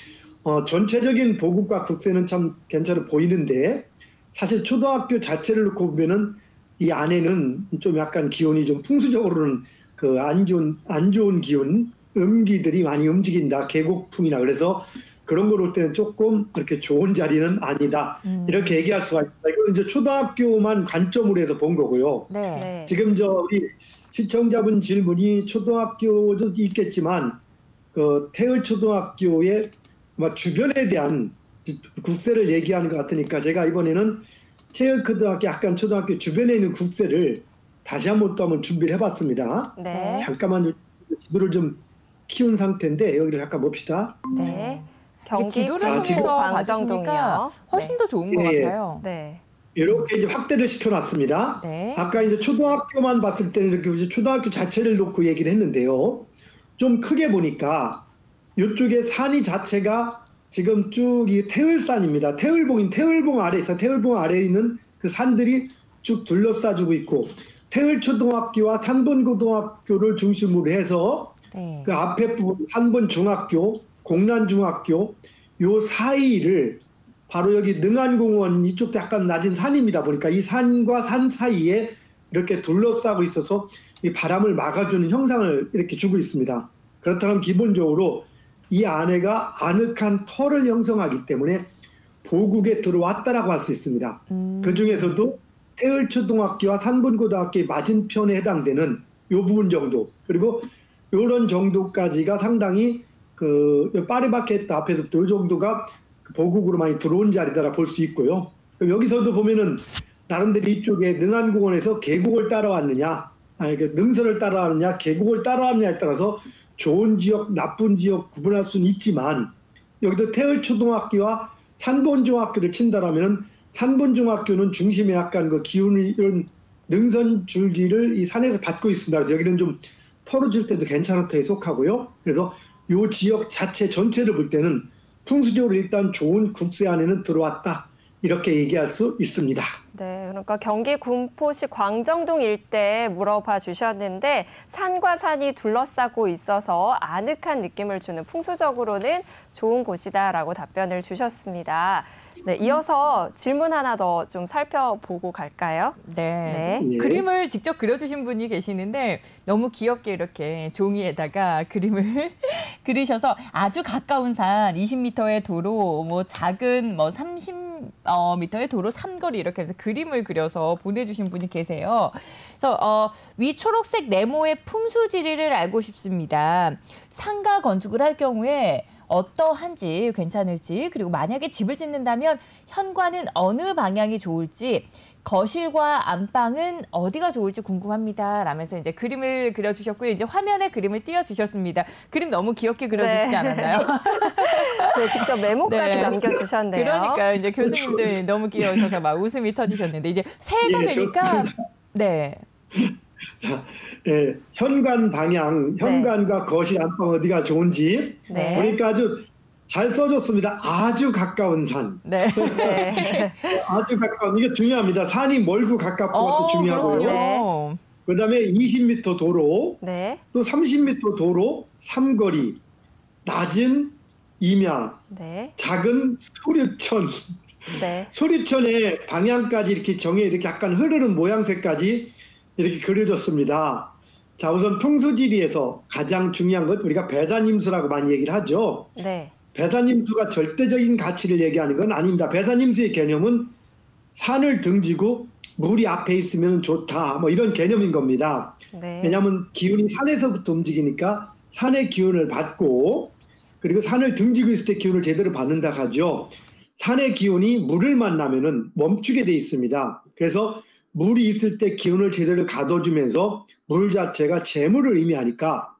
전체적인 보국과 국세는 참 괜찮아 보이는데 사실 초등학교 자체를 놓고 보면은 이 안에는 좀 약간 기온이 좀 풍수적으로는 그 안 좋은 기운, 음기들이 많이 움직인다. 계곡풍이나 그래서 그런 걸 볼 때는 조금 그렇게 좋은 자리는 아니다. 이렇게 얘기할 수가 있습니다. 이건 이제 초등학교만 관점으로 해서 본 거고요. 네. 지금 우리 시청자분 질문이 초등학교도 있겠지만 그 태을초등학교의 아마 주변에 대한 국세를 얘기하는 것 같으니까 제가 이번에는 태을초등학교 약간 초등학교 주변에 있는 국세를 다시 한번 준비를 해봤습니다. 네. 잠깐만 지도를 좀 키운 상태인데 여기를 잠깐 봅시다. 네. 경기 지도를 통해서 봐주시니까 훨씬 더 좋은 것 같아요. 네. 이렇게 이제 확대를 시켜놨습니다. 네. 아까 이제 초등학교만 봤을 때는 이렇게 이제 초등학교 자체를 놓고 얘기를 했는데요. 좀 크게 보니까 이쪽에 산이 자체가 지금 쭉 이 태을산입니다. 태을봉 아래에 있는 그 산들이 쭉 둘러싸주고 있고 태을초등학교와 산본고등학교를 중심으로 해서 그 앞에 부분 산본중학교, 공란중학교 요 사이를 바로 여기 능안공원 이쪽도 약간 낮은 산입니다. 보니까 이 산과 산 사이에 이렇게 둘러싸고 있어서 이 바람을 막아주는 형상을 이렇게 주고 있습니다. 그렇다면 기본적으로 이 안에가 아늑한 터를 형성하기 때문에 보국에 들어왔다라고 할 수 있습니다. 그 중에서도 태을초등학교와 산본고등학교의 맞은편에 해당되는 이 부분 정도, 그리고 이런 정도까지가 상당히 그 파리바게뜨 앞에서부터 이 정도가 보국으로 많이 들어온 자리다라 볼 수 있고요. 그럼 여기서도 보면은 나름대로 이쪽에 능안공원에서 계곡을 따라왔느냐, 능선을 따라왔느냐, 계곡을 따라왔느냐에 따라서 좋은 지역, 나쁜 지역 구분할 수는 있지만 여기도 태을초등학교와 산본중학교를 친다라면은 산본중학교는 중심에 약간 그 기운이 이런 능선 줄기를 이 산에서 받고 있습니다. 그래서 여기는 좀 털어줄 때도 괜찮은 터에 속하고요. 그래서 이 지역 자체 전체를 볼 때는 풍수적으로 일단 좋은 국세 안에는 들어왔다. 이렇게 얘기할 수 있습니다. 네, 그러니까 경기 군포시 광정동 일대에 물어봐 주셨는데 산과 산이 둘러싸고 있어서 아늑한 느낌을 주는 풍수적으로는 좋은 곳이다라고 답변을 주셨습니다. 네, 이어서 질문 하나 더 좀 살펴보고 갈까요? 네. 그림을 직접 그려주신 분이 계시는데 너무 귀엽게 이렇게 종이에다가 그림을 그리셔서 아주 가까운 산 20m의 도로, 뭐 작은 30m의 도로 삼거리 이렇게 해서 그림을 그려서 보내주신 분이 계세요. 그래서 위 초록색 네모의 풍수지리를 알고 싶습니다. 상가 건축을 할 경우에 어떠한지 괜찮을지, 그리고 만약에 집을 짓는다면 현관은 어느 방향이 좋을지, 거실과 안방은 어디가 좋을지 궁금합니다. 라면서 이제 그림을 그려주셨고요. 이제 화면에 그림을 띄워주셨습니다. 그림 너무 귀엽게 그려주시지 않았나요? 네, 직접 메모까지 남겨주셨네요. 그러니까 이제 교수님들 너무 귀여우셔서 막 웃음이 터지셨는데 이제 새해가 되니까 자, 현관 방향, 현관과 거실 안방 어디가 좋은지 보니까 아주 잘 써줬습니다. 아주 가까운 산. 아주 가까운, 이게 중요합니다. 산이 멀고 가깝고가 또 중요하고요. 그다음에 20m 도로, 또 30m 도로, 삼거리, 낮은 임야, 작은 소류천. 소류천의 방향까지 이렇게 이렇게 약간 흐르는 모양새까지 이렇게 그려졌습니다. 자, 우선 풍수지리에서 가장 중요한 것, 우리가 배산임수라고 많이 얘기를 하죠. 배산임수가 절대적인 가치를 얘기하는 건 아닙니다. 배산임수의 개념은 산을 등지고 물이 앞에 있으면 좋다, 뭐 이런 개념인 겁니다. 네. 왜냐하면 기운이 산에서부터 움직이니까 산의 기운을 받고, 그리고 산을 등지고 있을 때 기운을 제대로 받는다 하죠. 산의 기운이 물을 만나면은 멈추게 돼 있습니다. 그래서 물이 있을 때 기운을 제대로 가둬주면서 물 자체가 재물을 의미하니까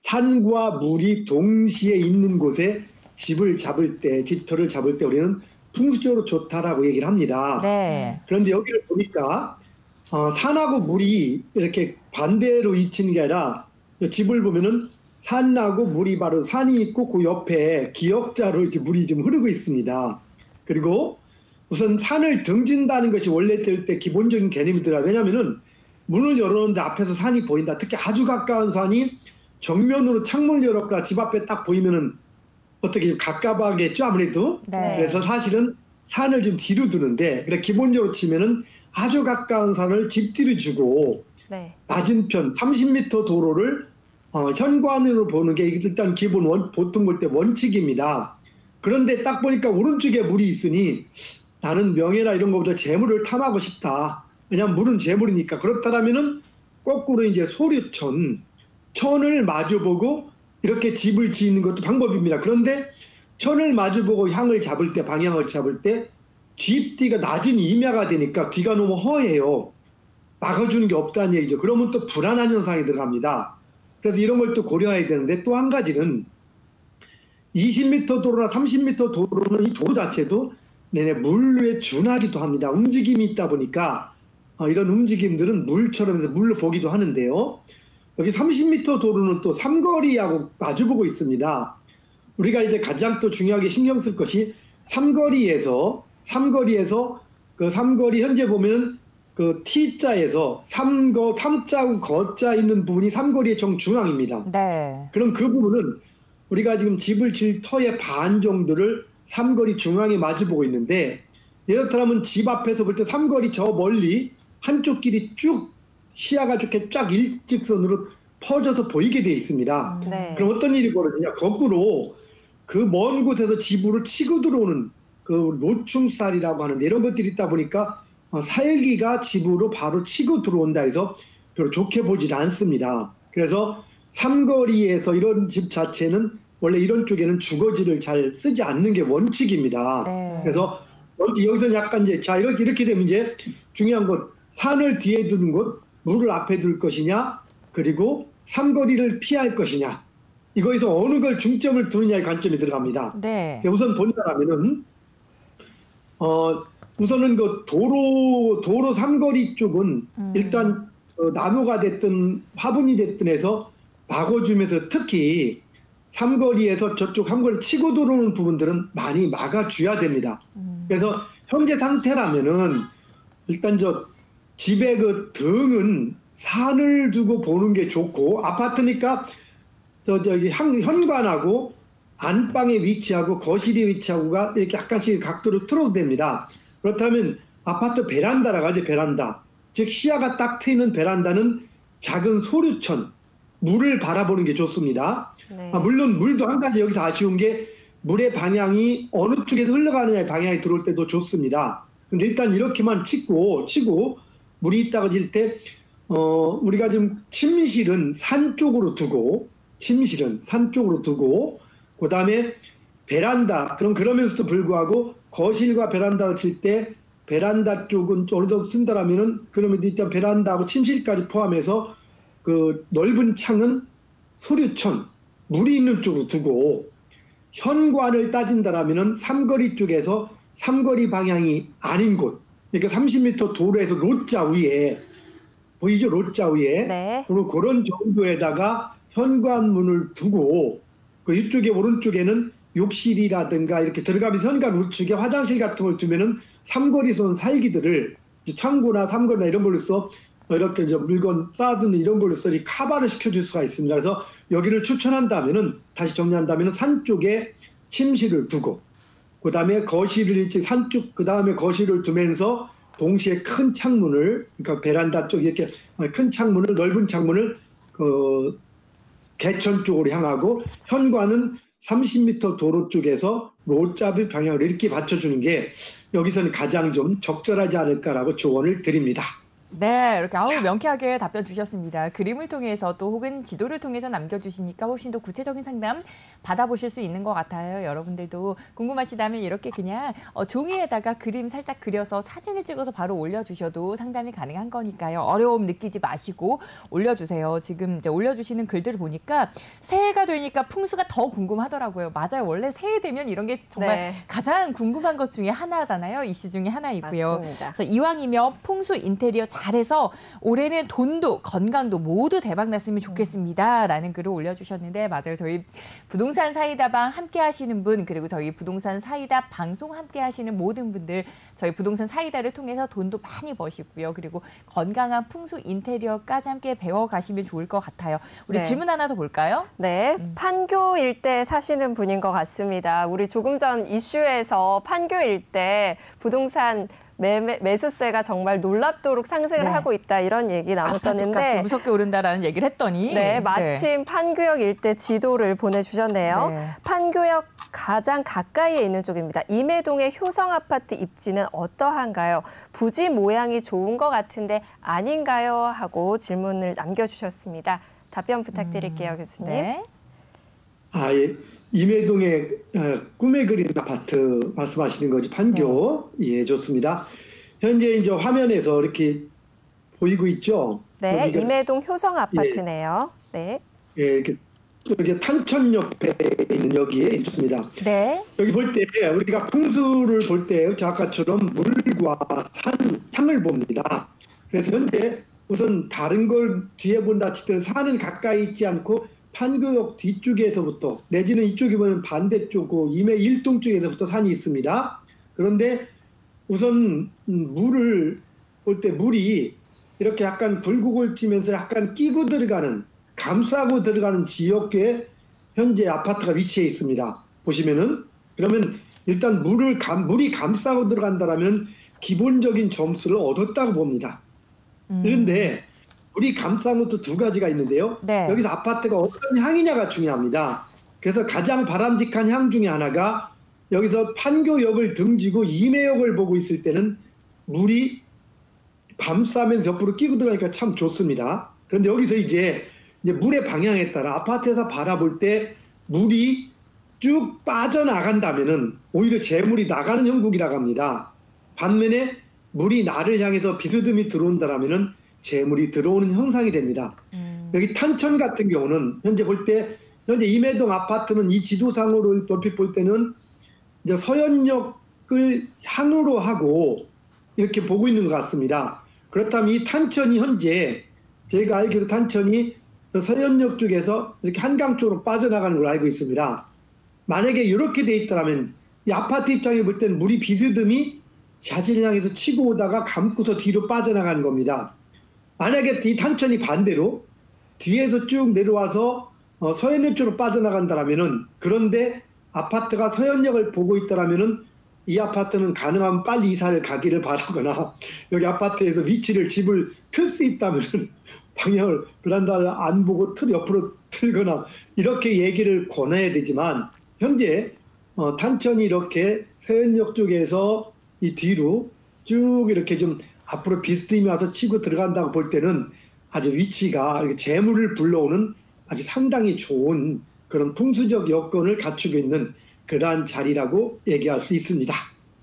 산과 물이 동시에 있는 곳에 집을 잡을 때, 집터를 잡을 때 우리는 풍수적으로 좋다라고 얘기를 합니다. 네. 그런데 여기를 보니까 산하고 물이 이렇게 반대로 위치는 게 아니라 집을 보면은 산하고 물이 바로 산이 있고 그 옆에 기역자로 이제 물이 좀 흐르고 있습니다. 그리고 우선 산을 등진다는 것이 원래 될 때 기본적인 개념이더라. 왜냐하면은 문을 열어놓는데 앞에서 산이 보인다. 특히 아주 가까운 산이 정면으로 창문을 열었거나 집 앞에 딱 보이면은 어떻게 가깝하겠죠, 아무래도. 네. 그래서 사실은 산을 좀 뒤로 두는데, 그래 기본적으로 치면은 아주 가까운 산을 집 뒤로 주고 네. 맞은편 30m 도로를 현관으로 보는 게 일단 기본 보통 볼 때 원칙입니다. 그런데 딱 보니까 오른쪽에 물이 있으니 나는 명예나 이런 것보다 재물을 탐하고 싶다. 왜냐하면 물은 재물이니까. 그렇다면은 거꾸로 이제 소류천, 천을 마주보고 이렇게 집을 짓는 것도 방법입니다. 그런데 천을 마주보고 향을 잡을 때, 방향을 잡을 때 뒷뒤가 낮은 임야가 되니까 뒤가 너무 허해요. 막아주는 게 없다는 얘기죠. 그러면 또 불안한 현상이 들어갑니다. 그래서 이런 걸 또 고려해야 되는데, 또 한 가지는 20m 도로나 30m 도로는 이 도로 자체도 내내 물에 준하기도 합니다. 움직임이 있다 보니까 이런 움직임들은 물처럼 해서 물로 보기도 하는데요. 여기 30m 도로는 또 삼거리하고 마주보고 있습니다. 우리가 이제 가장 또 중요하게 신경 쓸 것이 삼거리에서 그 삼거리 현재 보면은 그 T자에서 삼자하고 거자 있는 부분이 삼거리의 정중앙입니다. 네. 그럼 그 부분은 우리가 지금 집을 질 터의 반 정도를 삼거리 중앙에 마주보고 있는데, 예를 집 앞에서 볼 때 삼거리 저 멀리 한쪽 길이 쭉 시야가 좋게 쫙 일직선으로 퍼져서 보이게 되어 있습니다. 네. 그럼 어떤 일이 벌어지냐? 거꾸로 그 먼 곳에서 집으로 치고 들어오는 그 노충살이라고 하는데, 이런 것들이 있다 보니까 살기가 집으로 바로 치고 들어온다 해서 별로 좋게 보질 않습니다. 그래서 삼거리에서 이런 집 자체는 원래 이런 쪽에는 주거지를 잘 쓰지 않는 게 원칙입니다. 네. 그래서 여기서 약간 이제 자 이렇게 되면 이제 중요한 것, 산을 뒤에 두는 곳, 물을 앞에 둘 것이냐, 그리고 삼거리를 피할 것이냐, 이거에서 어느 걸 중점을 두느냐의 관점이 들어갑니다. 네. 우선 본다라면은 우선은 그 도로 삼거리 쪽은 일단 나무가 됐든 화분이 됐든 해서 막아주면서, 특히 삼거리에서 저쪽 삼거리 치고 들어오는 부분들은 많이 막아줘야 됩니다. 그래서 현재 상태라면은 일단 저 집의 그 등은 산을 두고 보는 게 좋고, 아파트니까 저기 현관하고 안방에 위치하고 거실에 위치하고가 이렇게 약간씩 각도를 틀어도 됩니다. 그렇다면 아파트 베란다라고 하죠. 베란다. 즉 시야가 딱 트이는 베란다는 작은 소류천, 물을 바라보는 게 좋습니다. 네. 물론 물도 한 가지 여기서 아쉬운 게 물의 방향이 어느 쪽에서 흘러가느냐의 방향이 들어올 때도 좋습니다. 근데 일단 이렇게만 치고 물이 있다가 질 때 우리가 지금 침실은 산 쪽으로 두고 그 다음에 베란다, 그러면서도 불구하고 거실과 베란다를 칠 때 베란다 쪽은 어느 정도 쓴다라면은 그러면 일단 베란다하고 침실까지 포함해서 그 넓은 창은 소류천, 물이 있는 쪽으로 두고, 현관을 따진다라면은 삼거리 쪽에서 삼거리 방향이 아닌 곳, 그러니까 30m 도로에서 로자 위에 보이죠? 로자 위에. 네. 그리고 그런 정도에다가 현관문을 두고, 그 이쪽에 오른쪽에는 욕실이라든가 이렇게 들어가면서 현관 우측에 화장실 같은 걸 두면은 삼거리선 살기들을 창고나 삼거리나 이런 걸로써 이렇게 이제 물건 쌓아두는 이런 걸로써 카바를 시켜줄 수가 있습니다. 그래서 여기를 추천한다면은, 다시 정리한다면은 산 쪽에 침실을 두고, 그 다음에 거실을 이제 산 쪽, 그 다음에 거실을 두면서 동시에 큰 창문을, 그러니까 베란다 쪽 이렇게 큰 창문을, 넓은 창문을 그 개천 쪽으로 향하고, 현관은 30m 도로 쪽에서 로잡의 방향으로 이렇게 받쳐주는 게 여기서는 가장 좀 적절하지 않을까라고 조언을 드립니다. 네, 이렇게 아우 명쾌하게 답변 주셨습니다. 그림을 통해서 또 혹은 지도를 통해서 남겨주시니까 훨씬 더 구체적인 상담 받아보실 수 있는 것 같아요. 여러분들도 궁금하시다면 이렇게 그냥 종이에다가 그림 살짝 그려서 사진을 찍어서 바로 올려주셔도 상담이 가능한 거니까요. 어려움 느끼지 마시고 올려주세요. 지금 이제 올려주시는 글들을 보니까 새해가 되니까 풍수가 더 궁금하더라고요. 맞아요. 원래 새해 되면 이런 게 정말 네. 가장 궁금한 것 중에 하나잖아요. 이슈 중에 하나이고요. 맞습니다. 그래서 이왕이면 풍수 인테리어 잘해서 올해는 돈도 건강도 모두 대박 났으면 좋겠습니다라는 글을 올려주셨는데 맞아요. 저희 부동산 사이다방 함께 하시는 분 그리고 저희 부동산 사이다 방송 함께 하시는 모든 분들 저희 부동산 사이다를 통해서 돈도 많이 버시고요. 그리고 건강한 풍수 인테리어까지 함께 배워가시면 좋을 것 같아요. 우리 네. 질문 하나 더 볼까요? 네, 판교 일대 사시는 분인 것 같습니다. 우리 조금 전 이슈에서 판교 일대 부동산 매수세가 정말 놀랍도록 상승을 네. 하고 있다 이런 얘기 나눴었는데 아파트값이 무섭게 오른다라는 얘기를 했더니 네, 마침 판교역 일대 지도를 보내주셨네요. 네. 판교역 가장 가까이에 있는 쪽입니다. 임해동의 효성아파트 입지는 어떠한가요? 부지 모양이 좋은 것 같은데 아닌가요? 하고 질문을 남겨주셨습니다. 답변 부탁드릴게요, 교수님. 네. 예. 임해동의 꿈에 그린 아파트 말씀하시는 거지 판교. 예, 좋습니다. 현재 이제 화면에서 이렇게 보이고 있죠. 네, 여기가, 임해동 효성 아파트네요. 네. 예, 이렇게 여기 탄천 옆에 있는 여기에 있습니다. 네. 여기 볼 때 우리가 풍수를 볼 때 아까처럼 물과 산, 향을 봅니다. 그래서 현재 우선 다른 걸 뒤에 본다 치더라도 산은 가까이 있지 않고 판교역 뒤쪽에서부터 내지는 이쪽이 보면 반대쪽 임해 일동 쪽에서부터 산이 있습니다. 그런데 우선 물을 볼 때 물이 이렇게 약간 굴곡을 치면서 약간 끼고 들어가는 감싸고 들어가는 지역에 현재 아파트가 위치해 있습니다. 보시면은 그러면 일단 물이 감싸고 들어간다라면 기본적인 점수를 얻었다고 봅니다. 그런데 물이 감싼 것도 두 가지가 있는데요. 네. 여기서 아파트가 어떤 향이냐가 중요합니다. 그래서 가장 바람직한 향 중에 하나가 여기서 판교역을 등지고 임해역을 보고 있을 때는 물이 감싸면서 옆으로 끼고 들어가니까 참 좋습니다. 그런데 여기서 이제 물의 방향에 따라 아파트에서 바라볼 때 물이 쭉 빠져나간다면은 오히려 재물이 나가는 형국이라고 합니다. 반면에 물이 나를 향해서 비스듬히 들어온다라면은 재물이 들어오는 형상이 됩니다. 여기 탄천 같은 경우는 현재 볼 때 현재 임해동 아파트는 이 지도상으로 높이 볼 때는 이제 서현역을 향으로 하고 이렇게 보고 있는 것 같습니다. 그렇다면 이 탄천이 현재 저희가 알기로 탄천이 서현역 쪽에서 이렇게 한강 쪽으로 빠져나가는 걸 알고 있습니다. 만약에 이렇게 돼 있다면 이 아파트 입장에 볼 때는 물이 비스듬히 자진을 향해서 치고 오다가 감고서 뒤로 빠져나가는 겁니다. 만약에 이 탄천이 반대로 뒤에서 쭉 내려와서 서현역 쪽으로 빠져나간다면은 그런데 아파트가 서현역을 보고 있다면은 이 아파트는 가능하면 빨리 이사를 가기를 바라거나 여기 아파트에서 집을 틀 수 있다면 방향을 베란다를 안 보고 옆으로 틀거나 이렇게 얘기를 권해야 되지만 현재 탄천이 이렇게 서현역 쪽에서 이 뒤로 쭉 이렇게 좀 앞으로 비스듬히 와서 치고 들어간다고 볼 때는 아주 위치가 재물을 불러오는 아주 상당히 좋은 그런 풍수적 여건을 갖추고 있는 그러한 자리라고 얘기할 수 있습니다.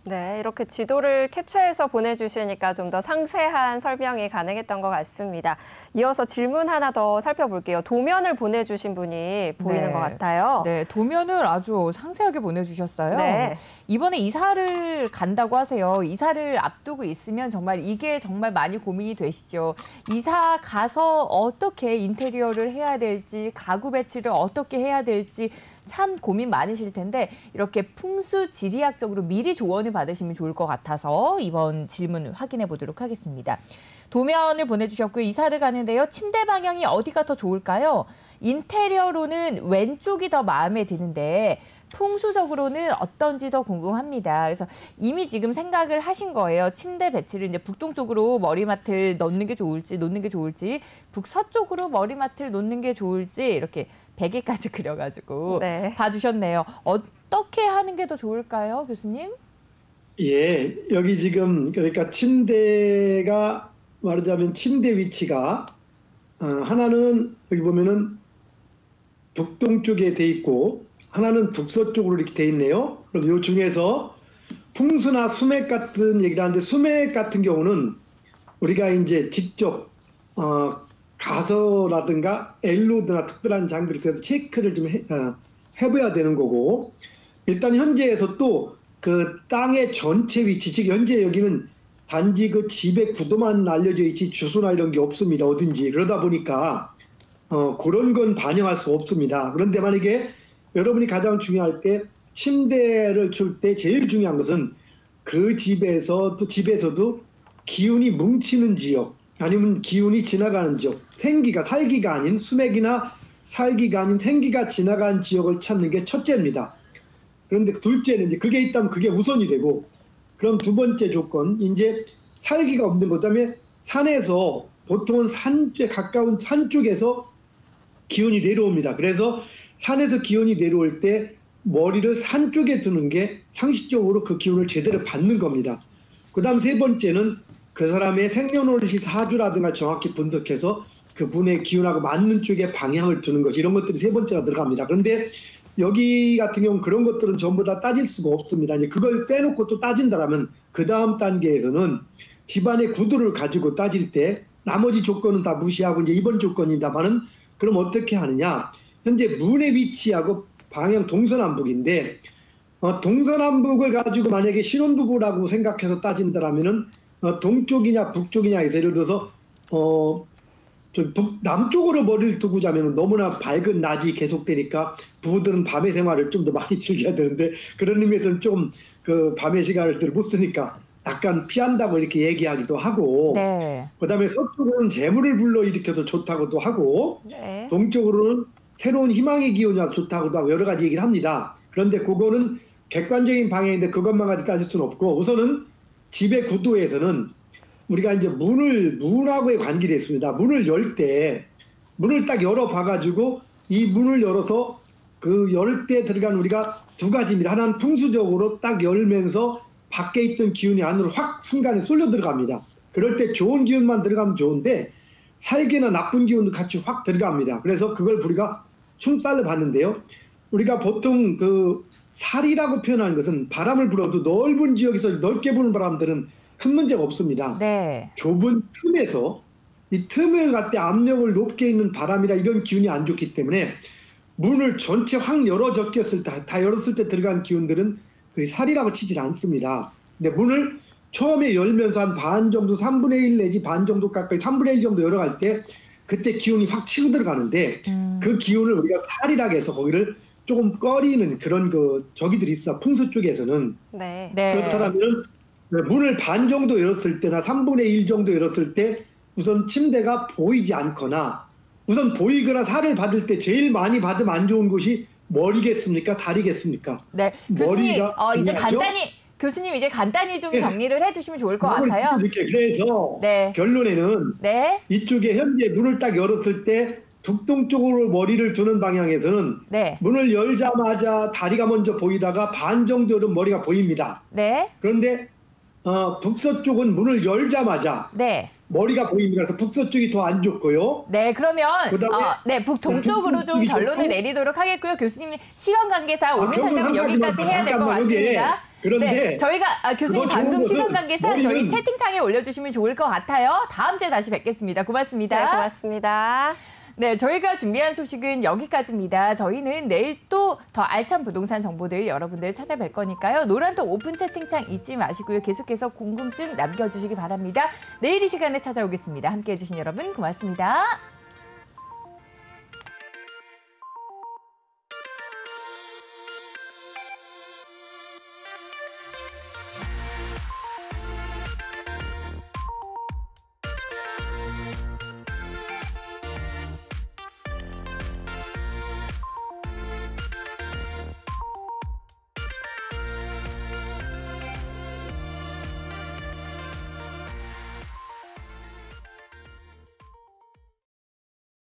네, 이렇게 지도를 캡처해서 보내주시니까 좀 더 상세한 설명이 가능했던 것 같습니다. 이어서 질문 하나 더 살펴볼게요. 도면을 보내주신 분이 보이는 것 같아요. 네, 도면을 아주 상세하게 보내주셨어요. 네. 이번에 이사를 간다고 하세요. 이사를 앞두고 있으면 정말 이게 정말 많이 고민이 되시죠. 이사 가서 어떻게 인테리어를 해야 될지, 가구 배치를 어떻게 해야 될지 참 고민 많으실 텐데 이렇게 풍수 지리학적으로 미리 조언을 받으시면 좋을 것 같아서 이번 질문 확인해 보도록 하겠습니다. 도면을 보내주셨고요. 이사를 가는데요. 침대 방향이 어디가 더 좋을까요? 인테리어로는 왼쪽이 더 마음에 드는데 풍수적으로는 어떤지도 궁금합니다. 그래서 이미 지금 생각을 하신 거예요. 침대 배치를 이제 북동쪽으로 머리맡을 놓는 게 좋을지, 북서쪽으로 머리맡을 놓는 게 좋을지 이렇게 베개까지 그려가지고 네. 봐주셨네요. 어떻게 하는 게 더 좋을까요, 교수님? 예, 여기 지금 그러니까 침대가 말하자면 침대 위치가 하나는 여기 보면은 북동쪽에 돼 있고 하나는 북서쪽으로 이렇게 돼 있네요. 그럼 이 중에서 풍수나 수맥 같은 얘기를 하는데 수맥 같은 경우는 우리가 이제 직접 가서라든가 엘로드나 특별한 장비를 통해서 체크를 좀 해봐야 되는 거고 일단 현재에서 또 그 땅의 전체 위치 즉 현재 여기는 단지 그 집의 구도만 알려져 있지 주소나 이런 게 없습니다. 어딘지 그러다 보니까 그런 건 반영할 수 없습니다. 그런데 만약에 여러분이 가장 중요할 때 침대를 줄 때 제일 중요한 것은 그 집에서도 기운이 뭉치는 지역 아니면 기운이 지나가는 지역 살기가 아닌 수맥이나 살기가 아닌 생기가 지나간 지역을 찾는 게 첫째입니다. 그런데 둘째는 이제 그게 있다면 그게 우선이 되고 그럼 두 번째 조건 이제 살기가 없는 것 그다음에 산에서 보통은 산에 가까운 산 쪽에서 기운이 내려옵니다. 그래서 산에서 기운이 내려올 때 머리를 산 쪽에 두는 게 상식적으로 그 기운을 제대로 받는 겁니다. 그 다음 세 번째는 그 사람의 생년월일시 사주라든가 정확히 분석해서 그분의 기운하고 맞는 쪽에 방향을 두는 것 이런 것들이 세 번째가 들어갑니다. 그런데 여기 같은 경우는 그런 것들은 전부 다 따질 수가 없습니다. 이제 그걸 빼놓고 또 따진다라면 그 다음 단계에서는 집안의 구도를 가지고 따질 때 나머지 조건은 다 무시하고 이제 이번 조건입니다만은 그럼 어떻게 하느냐? 현재 문의 위치하고 방향 동서남북인데 동서남북을 가지고 만약에 신혼부부라고 생각해서 따진다라면은 동쪽이냐 북쪽이냐 해서 예를 들어서 남쪽으로 머리를 두고 자면 너무나 밝은 낮이 계속되니까 부부들은 밤의 생활을 좀 더 많이 즐겨야 되는데 그런 의미에서는 좀 그 밤의 시간을 못 쓰니까 약간 피한다고 이렇게 얘기하기도 하고 네. 그다음에 서쪽으로는 재물을 불러일으켜서 좋다고도 하고 네. 동쪽으로는 새로운 희망의 기운이 와서 좋다고도 하고 여러 가지 얘기를 합니다. 그런데 그거는 객관적인 방향인데 그것만 가지고 따질 수는 없고 우선은 집의 구도에서는 우리가 이제 문하고의 관계가 있습니다. 문을 열 때 문을 딱 열어 봐가지고 이 문을 열어서 그 열 때 들어간 우리가 두 가지입니다. 하나는 풍수적으로 딱 열면서 밖에 있던 기운이 안으로 확 순간에 쏠려 들어갑니다. 그럴 때 좋은 기운만 들어가면 좋은데 살기나 나쁜 기운도 같이 확 들어갑니다. 그래서 그걸 우리가 충살로 봤는데요. 우리가 보통 그 살이라고 표현하는 것은 바람을 불어도 넓은 지역에서 넓게 부는 바람들은 큰 문제가 없습니다. 네. 좁은 틈에서 이 틈을 갖다 압력을 높게 있는 바람이라 이런 기운이 안 좋기 때문에 문을 전체 확 열어 적혔을 때 다 열었을 때 들어간 기운들은 살이라고 치질 않습니다. 근데 문을 처음에 열면서 한 반 정도 3분의 1 내지 반 정도 가까이 3분의 1 정도 열어갈 때 그때 기운이 확 치고 들어가는데 그 기운을 우리가 살이라고 해서 거기를 조금 꺼리는 그런 저기들이 있어 풍수 쪽에서는 네. 그렇다면 문을 반 정도 열었을 때나 3분의 1 정도 열었을 때 우선 침대가 보이지 않거나 우선 보이거나 살을 받을 때 제일 많이 받으면 안 좋은 곳이 머리겠습니까? 다리겠습니까? 네, 교수님 교수님 이제 간단히 좀 정리를 해주시면 좋을 것 같아요. 그래서 네. 결론에는 네. 이쪽에 현재 문을 딱 열었을 때 북동쪽으로 머리를 두는 방향에서는 네. 문을 열자마자 다리가 먼저 보이다가 반 정도는 머리가 보입니다. 네. 그런데 북서쪽은 문을 열자마자 네. 머리가 보입니다. 그래서 북서쪽이 더 안 좋고요. 네, 그러면 네 북동쪽으로 좀 결론을 내리도록 하겠고요. 교수님 시간 관계상 오늘 상담은 여기까지 해야 될 것 같습니다. 그런데 네, 저희가 교수님 방송 시간 관계상 저희 채팅창에 올려주시면 좋을 것 같아요. 다음 주에 다시 뵙겠습니다. 고맙습니다. 네, 고맙습니다. 네, 저희가 준비한 소식은 여기까지입니다. 저희는 내일 또 더 알찬 부동산 정보들 여러분들 찾아뵐 거니까요. 노란톡 오픈 채팅창 잊지 마시고요. 계속해서 궁금증 남겨주시기 바랍니다. 내일 이 시간에 찾아오겠습니다. 함께해 주신 여러분 고맙습니다.